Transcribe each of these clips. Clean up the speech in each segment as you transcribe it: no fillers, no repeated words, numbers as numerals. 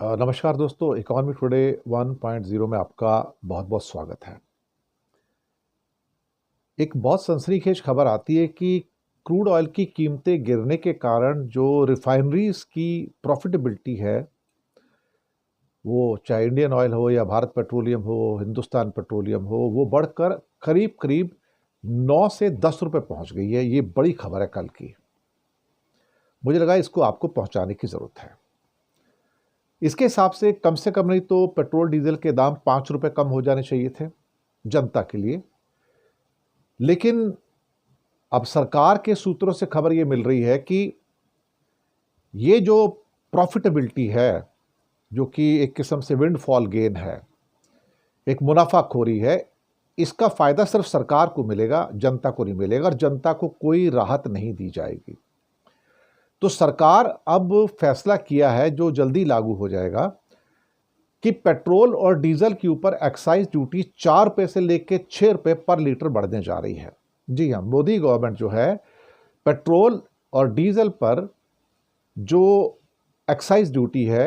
नमस्कार दोस्तों, economy today 1.0 में आपका बहुत बहुत स्वागत है। एक बहुत सनसनीखेज खबर आती है कि क्रूड ऑयल की कीमतें गिरने के कारण जो रिफाइनरीज की प्रॉफिटेबिलिटी है, वो चाहे इंडियन ऑयल हो या भारत पेट्रोलियम हो, हिंदुस्तान पेट्रोलियम हो, वो बढ़कर करीब करीब 9 से 10 रुपए पहुंच गई है। ये बड़ी खबर है कल की। मुझे लगा इसको आपको पहुंचाने की ज़रूरत है। इसके हिसाब से कम नहीं तो पेट्रोल डीजल के दाम 5 रुपए कम हो जाने चाहिए थे जनता के लिए। लेकिन अब सरकार के सूत्रों से खबर ये मिल रही है कि ये जो प्रॉफिटेबिलिटी है, जो कि एक किस्म से विंडफॉल गेन है, एक मुनाफाखोरी है, इसका फायदा सिर्फ सरकार को मिलेगा, जनता को नहीं मिलेगा और जनता को कोई राहत नहीं दी जाएगी। तो सरकार अब फैसला किया है, जो जल्दी लागू हो जाएगा, कि पेट्रोल और डीजल के ऊपर एक्साइज ड्यूटी 4 रुपए से लेकर 6 रुपए पर लीटर बढ़ने जा रही है। जी हाँ, मोदी गवर्नमेंट जो है पेट्रोल और डीजल पर जो एक्साइज ड्यूटी है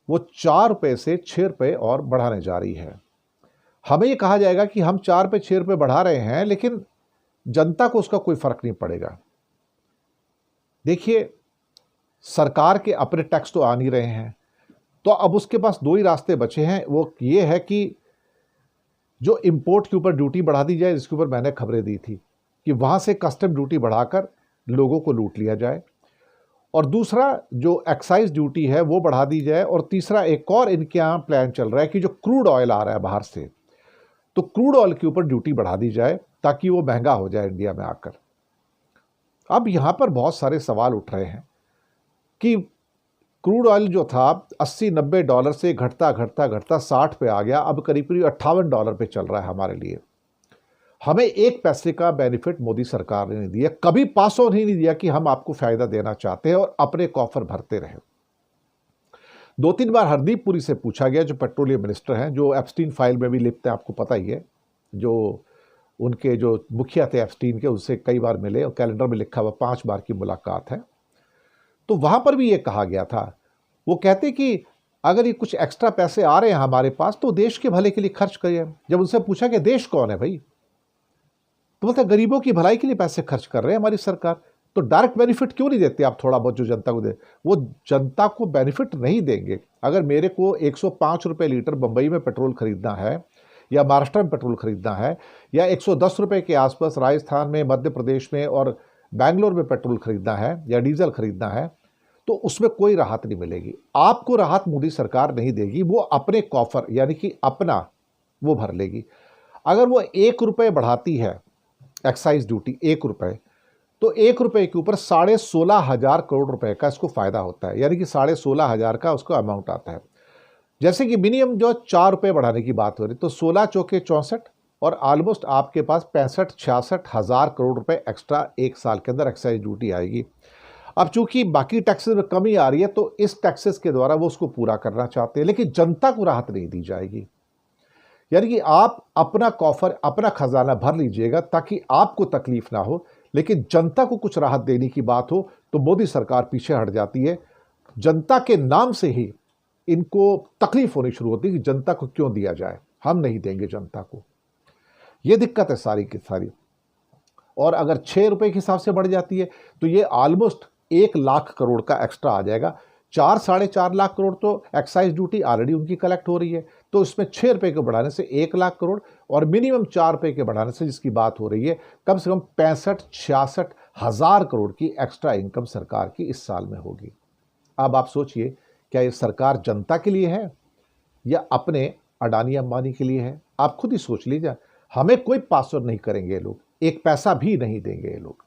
वो 4 रुपए से 6 रुपए और बढ़ाने जा रही है। हमें ये कहा जाएगा कि हम 4 रुपए 6 रुपए बढ़ा रहे हैं, लेकिन जनता को उसका कोई फर्क नहीं पड़ेगा। देखिए, सरकार के अपने टैक्स तो आ नहीं रहे हैं, तो अब उसके पास दो ही रास्ते बचे हैं। वो ये है कि जो इंपोर्ट के ऊपर ड्यूटी बढ़ा दी जाए, जिसके ऊपर मैंने खबरें दी थी कि वहां से कस्टम ड्यूटी बढ़ाकर लोगों को लूट लिया जाए, और दूसरा जो एक्साइज ड्यूटी है वो बढ़ा दी जाए, और तीसरा एक और इनके यहाँ प्लान चल रहा है कि जो क्रूड ऑयल आ रहा है बाहर से, तो क्रूड ऑयल के ऊपर ड्यूटी बढ़ा दी जाए ताकि वो महंगा हो जाए इंडिया में आकर। अब यहाँ पर बहुत सारे सवाल उठ रहे हैं कि क्रूड ऑयल जो था 80-90 डॉलर से घटता घटता घटता 60 पे आ गया, अब करीब करीब 58 डॉलर पे चल रहा है हमारे लिए। हमें एक पैसे का बेनिफिट मोदी सरकार ने नहीं दिया, कभी पास ऑन ही नहीं दिया कि हम आपको फायदा देना चाहते हैं और अपने कॉफर भरते रहे। 2-3 बार हरदीप पुरी से पूछा गया, जो पेट्रोलियम मिनिस्टर हैं, जो एप्स्टीन फाइल में भी लिखते हैं, आपको पता ही है, जो उनके जो मुखिया थे एप्स्टीन के, उससे कई बार मिले और कैलेंडर में लिखा हुआ 5 बार की मुलाकात है। तो वहां पर भी ये कहा गया था, वो कहते कि अगर ये कुछ एक्स्ट्रा पैसे आ रहे हैं हमारे पास तो देश के भले के लिए खर्च करिए। जब उनसे पूछा कि देश कौन है भाई, तो बोलते गरीबों की भलाई के लिए पैसे खर्च कर रहे हैं हमारी सरकार, तो डायरेक्ट बेनिफिट क्यों नहीं देते आप थोड़ा बहुत जो जनता को दे। वो जनता को बेनिफिट नहीं देंगे। अगर मेरे को 105 रुपए लीटर बंबई में पेट्रोल खरीदना है, या महाराष्ट्र में पेट्रोल खरीदना है, या 110 रुपए के आसपास राजस्थान में, मध्य प्रदेश में और बैंगलोर में पेट्रोल खरीदना है या डीजल खरीदना है, तो उसमें कोई राहत नहीं मिलेगी। आपको राहत मोदी सरकार नहीं देगी, वो अपने कॉफर यानी कि अपना वो भर लेगी। अगर वो 1 रुपए बढ़ाती है एक्साइज ड्यूटी, 1 रुपए, तो 1 रुपए के ऊपर 16,500 करोड़ रुपए का इसको फायदा होता है, यानी कि 16,500 का उसको अमाउंट आता है। जैसे कि मिनिमम जो 4 रुपए बढ़ाने की बात हो रही, तो 16 चौके 64 और ऑलमोस्ट आपके पास 65-66 हजार करोड़ रुपए एक्स्ट्रा एक साल के अंदर एक्साइज ड्यूटी आएगी। अब चूंकि बाकी टैक्सेस में कमी आ रही है, तो इस टैक्सेस के द्वारा वो उसको पूरा करना चाहते हैं, लेकिन जनता को राहत नहीं दी जाएगी। यानी कि आप अपना कॉफर, अपना खजाना भर लीजिएगा ताकि आपको तकलीफ ना हो, लेकिन जनता को कुछ राहत देने की बात हो तो मोदी सरकार पीछे हट जाती है। जनता के नाम से ही इनको तकलीफ होनी शुरू होती है कि जनता को क्यों दिया जाए, हम नहीं देंगे जनता को। यह दिक्कत है सारी की सारी। और अगर 6 रुपए के हिसाब से बढ़ जाती है तो ये ऑलमोस्ट 1 लाख करोड़ का एक्स्ट्रा आ जाएगा। 4-4.5 लाख करोड़ तो एक्साइज ड्यूटी ऑलरेडी उनकी कलेक्ट हो रही है, तो इसमें 6 रुपए के बढ़ाने से 1 लाख करोड़, और मिनिमम 4 रुपए के बढ़ाने से, जिसकी बात हो रही है, कम से कम 65-66 हजार करोड़ की एक्स्ट्रा इनकम सरकार की इस साल में होगी। अब आप सोचिए, क्या ये सरकार जनता के लिए है या अपने अडानी अंबानी के लिए है? आप खुद ही सोच लीजिए। हमें कोई पासवर्ड नहीं करेंगे ये लोग, एक पैसा भी नहीं देंगे ये लोग।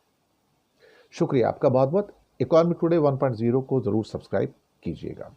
शुक्रिया आपका बहुत बहुत। इकोनॉमी टुडे 1.0 को जरूर सब्सक्राइब कीजिएगा।